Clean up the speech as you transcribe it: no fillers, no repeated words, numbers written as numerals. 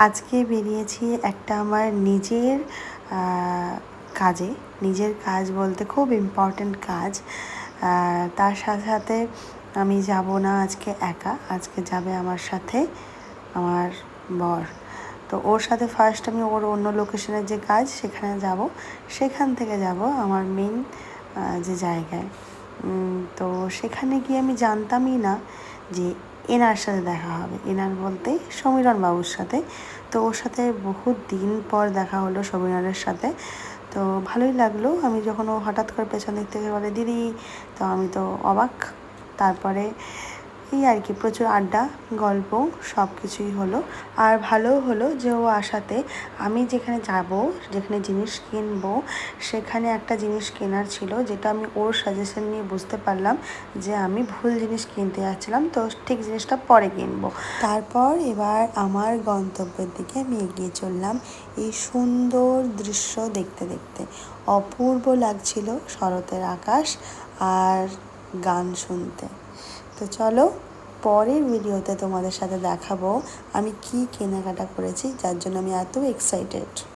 আজকে বেরিয়েছি একটা আমার নিজের কাজে। নিজের কাজ বলতে খুব ইম্পর্ট্যান্ট কাজ। তার সাথে সাথে আমি যাব না আজকে একা, আজকে যাবে আমার সাথে আমার বর। তো ওর সাথে ফার্স্ট আমি ওর অন্য লোকেশনের যে কাজ সেখানে যাব, সেখান থেকে যাব আমার মেন যে জায়গায়। তো সেখানে গিয়ে আমি জানতামই না যে এনার সাথে দেখা হবে। এনার বলতে সমীরণ বাবুর সাথে। তো ওর সাথে বহুত দিন পর দেখা হলো সমীরণের সাথে। তো ভালোই লাগলো। আমি যখন ও হঠাৎ করে পেছন দিক থেকে বলে দিদি, তো আমি তো অবাক। তারপরে এই আর কি প্রচুর আড্ডা গল্প সব কিছুই হলো। আর ভালোও হলো যে ও আসাতে আমি যেখানে যাব, যেখানে জিনিস কিনবো, সেখানে একটা জিনিস কেনার ছিল যেটা আমি ওর সাজেশন নিয়ে বুঝতে পারলাম যে আমি ভুল জিনিস কিনতে যাচ্ছিলাম, তো ঠিক জিনিসটা পরে কিনবো। তারপর এবার আমার গন্তব্যের দিকে আমি এগিয়ে চললাম এই সুন্দর দৃশ্য দেখতে দেখতে। অপূর্ব লাগছিল শরতের আকাশ আর গান শুনতে। তো চলো পরের ভিডিওতে তোমাদের সাথে দেখাবো আমি কি কেনাকাটা করেছি, যার জন্য আমি এত এক্সাইটেড।